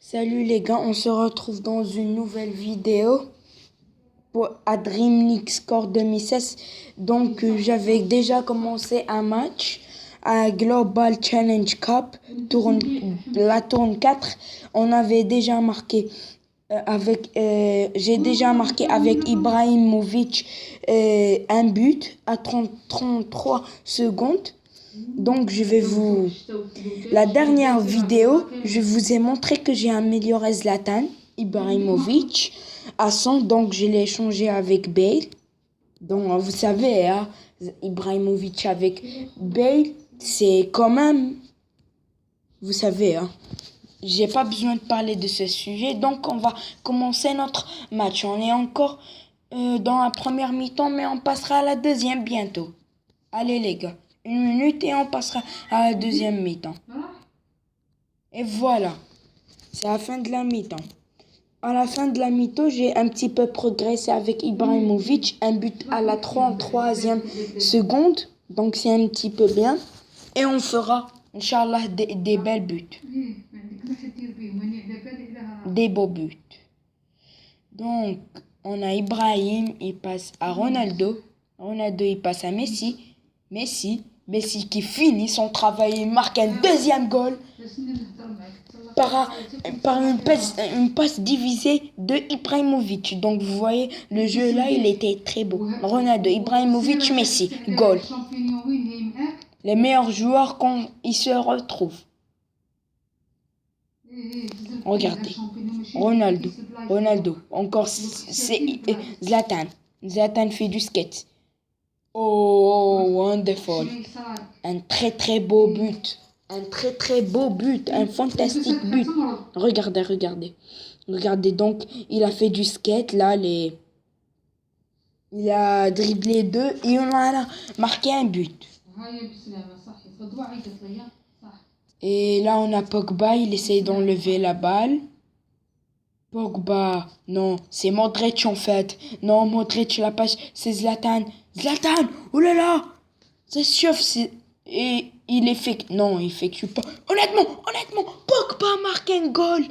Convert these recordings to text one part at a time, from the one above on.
Salut les gars, on se retrouve dans une nouvelle vidéo à Dream League Score 2016. Donc j'avais déjà commencé un match à Global Challenge Cup, la tourne 4. On avait déjà marqué j'ai déjà marqué avec Ibrahimovic un but à 33 secondes. Donc, la dernière vidéo, je vous ai montré que j'ai amélioré Zlatan Ibrahimovic à 100. Donc, je l'ai échangé avec Bale. Donc, vous savez, hein, Ibrahimovic avec Bale, c'est quand même... Vous savez, hein. J'ai pas besoin de parler de ce sujet. Donc, on va commencer notre match. On est encore dans la première mi-temps, mais on passera à la deuxième bientôt. Allez, les gars. 1 minute et on passera à la deuxième mi-temps. Et voilà, c'est la fin de la mi-temps. À la fin de la mi-temps, j'ai un petit peu progressé avec Ibrahimovic. Un but à la 33e seconde. Donc c'est un petit peu bien. Et on fera, Inch'Allah, des belles buts. Des beaux buts. Donc, on a Ibrahim, il passe à Ronaldo. Ronaldo, il passe à Messi. Messi qui finit son travail, il marque un deuxième goal par une passe divisée de Ibrahimovic. Donc vous voyez, le jeu là, il était très beau. Ronaldo, Ibrahimovic, Messi, goal. Les meilleurs joueurs quand ils se retrouvent. Regardez, Ronaldo, encore c'est Zlatan. Zlatan fait du skate. Oh, wonderful. Un très beau but. Un fantastique but. Regardez. Regardez, donc, il a fait du skate, là, il a dribblé 2 et on a marqué un but. Et là, on a Pogba, il essaye d'enlever la balle. Pogba, non, c'est Modric en fait. Non, Modric, la passe, c'est Zlatan, oh là là, c'est sûr, et il effectue, non, il effectue pas. Honnêtement, Pogba marque un goal.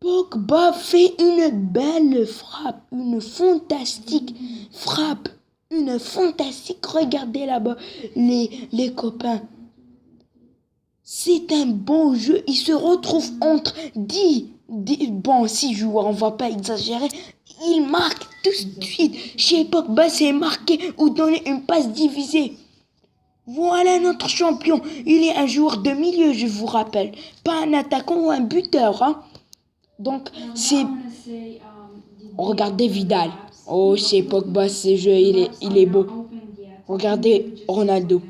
Pogba fait une belle frappe, une fantastique frappe, regardez là-bas, les copains. C'est un bon jeu. Il se retrouve entre 6 joueurs, on va pas exagérer. Il marque tout de suite. Chez Pogba, c'est marqué ou donner une passe divisée. Voilà notre champion. Il est un joueur de milieu, je vous rappelle. Pas un attaquant ou un buteur. Hein. Donc, c'est... Regardez Vidal. Oh, chez Pogba, ce jeu, il est beau. Regardez Ronaldo.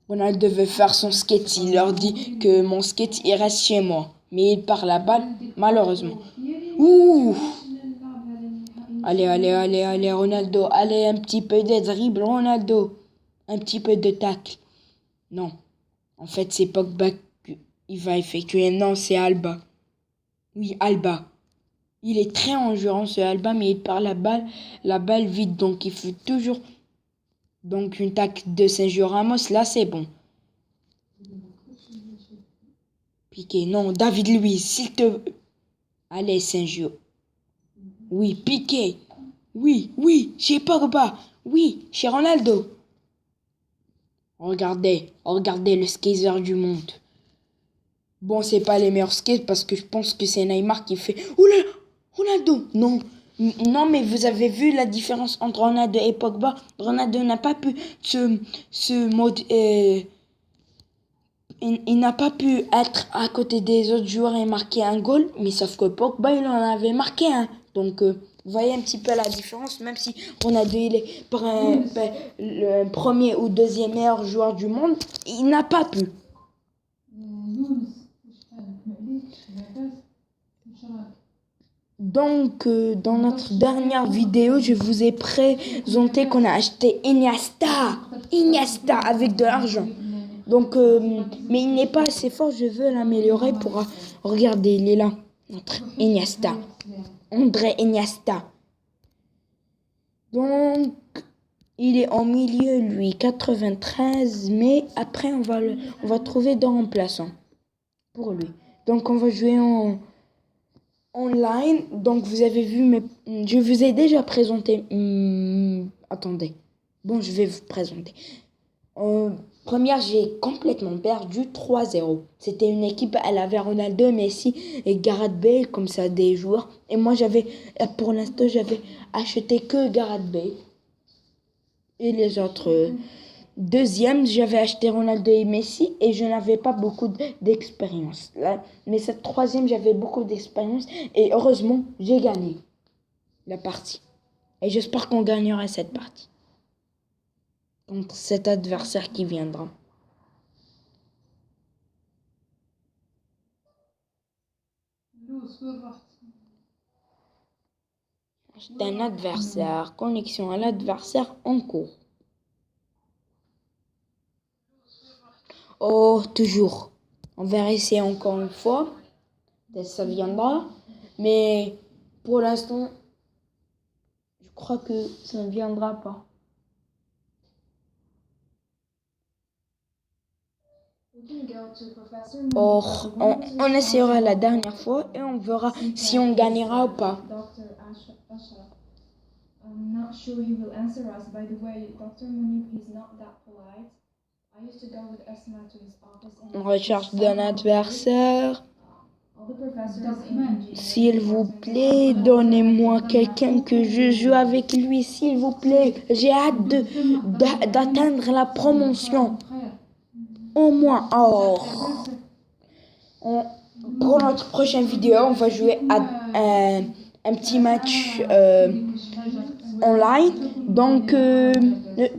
Ronaldo veut faire son skate. Il leur dit que mon skate, il reste chez moi. Mais il perd la balle, malheureusement. Ouh! Allez, Ronaldo. Allez, un petit peu de dribble, Ronaldo. Un petit peu de tacle. Non. En fait, c'est Pogba qu'il va effectuer. Non, c'est Alba. Oui, Alba. Il est très endurant, ce Alba, mais il perd la balle vite. Donc, il fait toujours... Donc, une tacle de Sergio Ramos, là, c'est bon. Piqué, non, David Luiz, s'il te... Allez, Sergio. Oui, Piqué. Oui, chez Pogba. Oui, chez Ronaldo. Regardez le skater du monde. Bon, c'est pas les meilleurs skates parce que je pense que c'est Neymar qui fait... Oula, Ronaldo, non. Non, mais vous avez vu la différence entre Ronaldo et Pogba. Ronaldo n'a pas pu ce mode... Il n'a pas pu être à côté des autres joueurs et marquer un goal, mais sauf que Pogba, il en avait marqué un. Donc, vous voyez un petit peu la différence, même si Ronaldo, il est le premier ou deuxième meilleur joueur du monde, il n'a pas pu. Donc, dans notre dernière vidéo, je vous ai présenté qu'on a acheté Iniesta avec de l'argent. Donc, mais il n'est pas assez fort, je veux l'améliorer pour... Regardez, il est là, notre Iniesta. André Iniesta. Donc, Il est en milieu, lui, 93, mais après, on va trouver des remplaçants pour lui. Donc, on va jouer en online. Donc, vous avez vu, je vous ai déjà présenté. Attendez. Bon, je vais vous présenter. Première, j'ai complètement perdu 3-0. C'était une équipe, elle avait Ronaldo, Messi et Gareth Bale, comme ça, des joueurs. Et moi, pour l'instant, j'avais acheté que Gareth Bale. Et les autres. Deuxième, j'avais acheté Ronaldo et Messi et je n'avais pas beaucoup d'expérience. Mais cette troisième, j'avais beaucoup d'expérience et heureusement, j'ai gagné la partie. Et j'espère qu'on gagnera cette partie contre cet adversaire qui viendra. C'est un adversaire. Connexion à l'adversaire en cours. Oh, toujours. On va essayer encore une fois. Peut-être ça viendra. Mais pour l'instant, je crois que ça ne viendra pas. Or, on essaiera la dernière fois et on verra si on gagnera ou pas. I'm not sure he will answer us. By the way, Dr. Munib is not that polite. I used to go with Asma to his office and On recherche d'un adversaire. S'il vous plaît, donnez-moi quelqu'un que je joue avec lui, s'il vous plaît. J'ai hâte d'atteindre la promotion. Au moins, pour notre prochaine vidéo, on va jouer à un petit match online. Donc,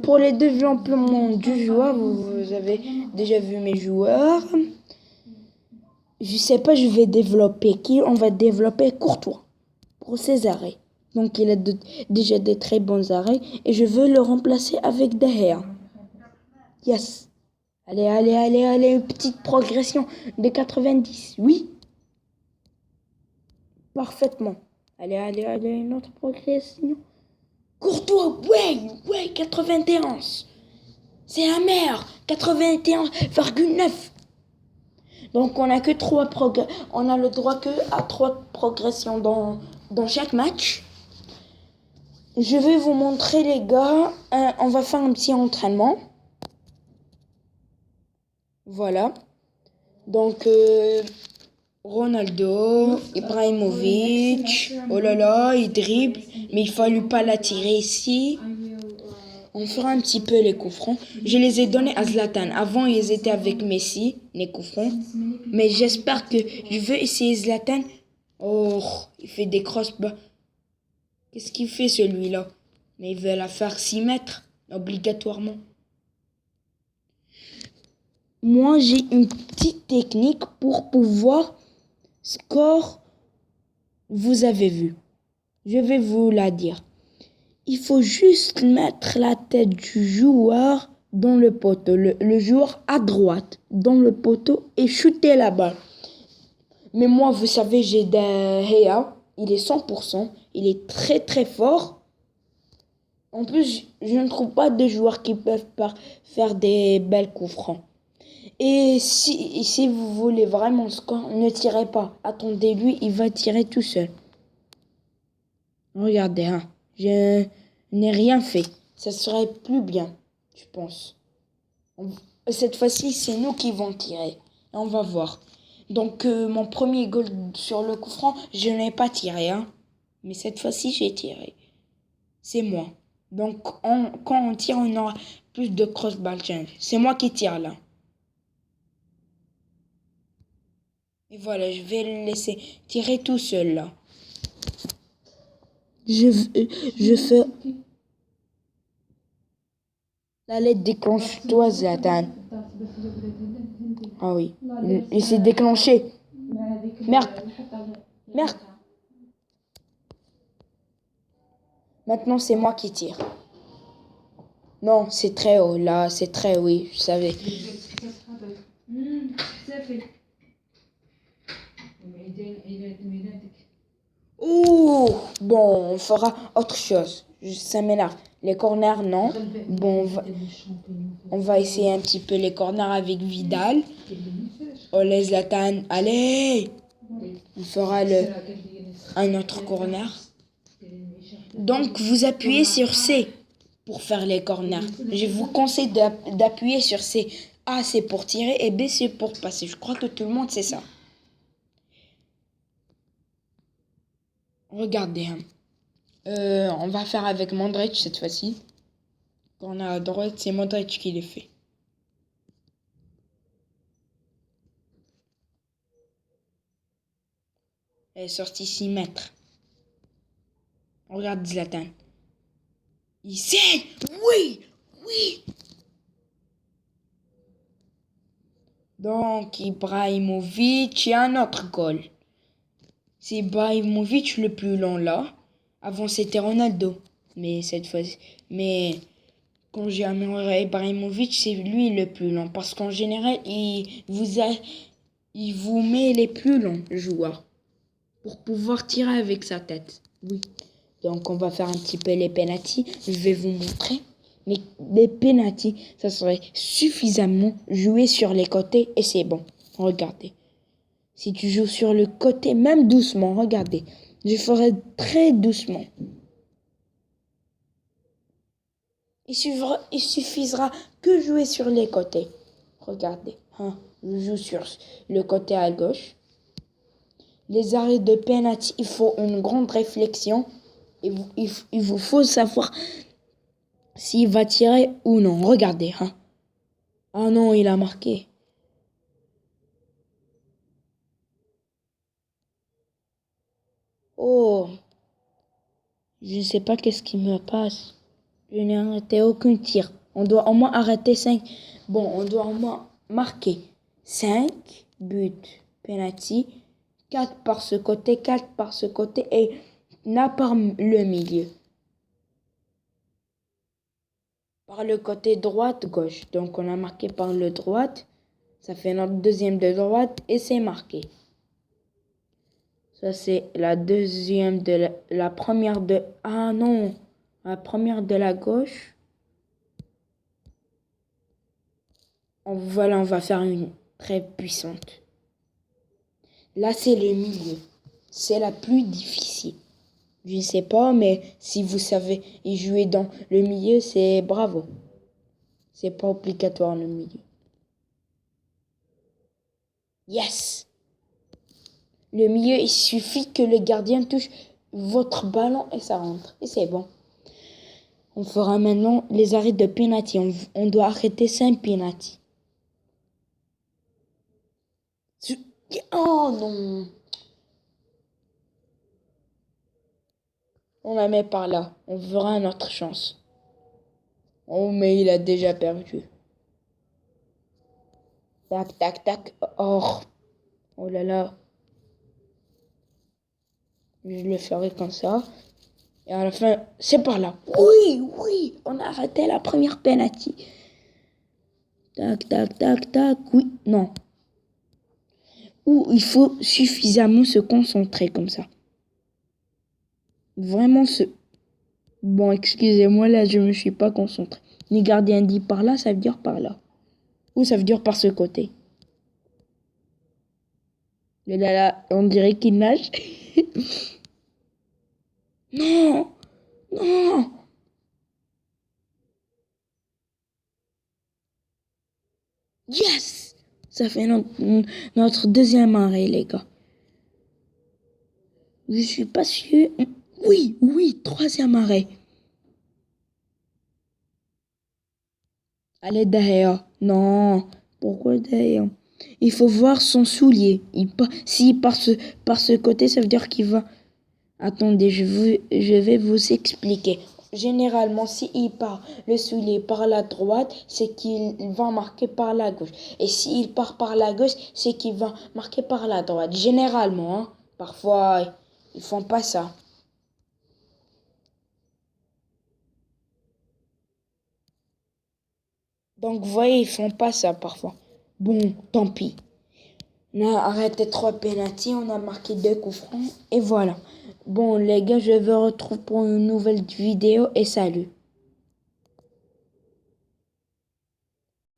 pour le développement du joueur, vous avez déjà vu mes joueurs. Je sais pas, je vais développer qui? On va développer Courtois pour ses arrêts. Donc, il a déjà des très bons arrêts et je veux le remplacer avec De Gea. Yes. Allez, une petite progression de 90. Oui. Parfaitement. Allez, une autre progression. Courtois, ouais, 91. C'est la mère. 81,9. Donc, on a le droit que à 3 progressions dans chaque match. Je vais vous montrer, les gars. On va faire un petit entraînement. Voilà. Donc, Ronaldo, Ibrahimovic. Oh là là, il dribble. Mais il ne fallut pas l'attirer ici. On fera un petit peu les coups francs. Je les ai donnés à Zlatan. Avant, ils étaient avec Messi, les coups francs. Mais j'espère que je veux essayer Zlatan. Oh, il fait des cross-bas. Qu'est-ce qu'il fait, celui-là? Mais il veut la faire 6 mètres, obligatoirement. Moi, j'ai une petite technique pour pouvoir score. Vous avez vu. Je vais vous la dire. Il faut juste mettre la tête du joueur dans le poteau. Le joueur à droite dans le poteau et shooter la balle. Mais moi, vous savez, j'ai De Gea. Il est 100%. Il est très très fort. En plus, je ne trouve pas de joueurs qui peuvent faire des belles coups francs. Et si vous voulez vraiment score, ne tirez pas. Attendez-lui, il va tirer tout seul. Regardez, hein. Je n'ai rien fait. Ça serait plus bien, je pense. Cette fois-ci, c'est nous qui vont tirer. Et on va voir. Donc, mon premier goal sur le coup franc, je n'ai pas tiré, hein. Mais cette fois-ci, j'ai tiré. C'est moi. Donc, quand on tire, on aura plus de cross-ball change. C'est moi qui tire, là. Et voilà, je vais le laisser tirer tout seul, là. Je fais... Allez, déclenche-toi, Zlatan. Ah oui, il s'est déclenché. Merde. Maintenant, c'est moi qui tire. Non, c'est très haut, là, c'est très, oui, je savais. Ouh, bon, on fera autre chose. Ça m'énerve. Les corners, non. Bon, on va essayer un petit peu les corners avec Vidal. On laisse Zlatan. Allez! On fera un autre corner. Donc, vous appuyez sur C pour faire les corners. Je vous conseille d'appuyer sur C. A, c'est pour tirer et B, c'est pour passer. Je crois que tout le monde sait ça. Regardez. On va faire avec Modric cette fois-ci. Corner à droite, c'est Modric qui le fait. Elle est sortie 6 mètres. Regarde Zlatan. Il sait. Oui, oui. Donc, Ibrahimovic et un autre goal. C'est Ibrahimovic le plus long là. Avant, c'était Ronaldo. Mais cette fois-ci. Mais quand j'ai amélioré Ibrahimovic, c'est lui le plus long. Parce qu'en général, il vous met les plus longs joueurs. Pour pouvoir tirer avec sa tête. Oui. Donc, on va faire un petit peu les penalties. Je vais vous montrer. Mais les penalties, ça serait suffisamment jouer sur les côtés et c'est bon. Regardez. Si tu joues sur le côté, même doucement, regardez. Je ferai très doucement. Il suffira que jouer sur les côtés. Regardez. Je joue sur le côté à gauche. Les arrêts de penalty, il faut une grande réflexion. Il vous faut savoir s'il va tirer ou non. Regardez. Ah non, il a marqué. Oh. Je ne sais pas qu'est-ce qui me passe. Je n'ai arrêté aucun tir. On doit au moins arrêter 5. Bon, on doit au moins marquer 5 buts. Penalty. 4 par ce côté, 4 par ce côté et n'a par le milieu. Par le côté droite-gauche. Donc on a marqué par le droite. Ça fait notre deuxième de droite et c'est marqué. Ça c'est la deuxième de la première de... Ah non, la première de la gauche. Voilà, on va faire une très puissante. Là c'est le milieu. C'est la plus difficile. Je ne sais pas, mais si vous savez y jouer dans le milieu, c'est bravo. C'est pas obligatoire le milieu. Yes! Le milieu, il suffit que le gardien touche votre ballon et ça rentre. Et c'est bon. On fera maintenant les arrêts de penalty. On doit arrêter 5 penalty. Oh non! On la met par là. On fera une autre chance. Oh, mais il a déjà perdu. Tac, tac, tac. Oh, oh là là. Je le ferai comme ça. Et à la fin, c'est par là. Oui, oui, on a arrêté la première penalty. Tac, tac, tac, tac. Oui, non. Ou il faut suffisamment se concentrer comme ça. Vraiment Bon, excusez-moi, là, je me suis pas concentré. Les gardiens dit par là, ça veut dire par là. Ou ça veut dire par ce côté. Et là, on dirait qu'il nage. Non! Non! Yes! Ça fait notre deuxième arrêt, les gars. Je suis pas sûr. Oui, oui, troisième arrêt. Allez, derrière. Non. Pourquoi derrière? Il faut voir son soulier. S'il part par ce côté, ça veut dire qu'il va... Attendez, je vais vous expliquer. Généralement, s'il part le soulier par la droite, c'est qu'il va marquer par la gauche. Et s'il part par la gauche, c'est qu'il va marquer par la droite. Généralement, hein. Parfois, ils font pas ça. Donc, vous voyez, ils font pas ça parfois. Bon, tant pis. On a arrêté 3 pénaltys, on a marqué 2 coups francs et voilà. Bon les gars, je vous retrouve pour une nouvelle vidéo et salut.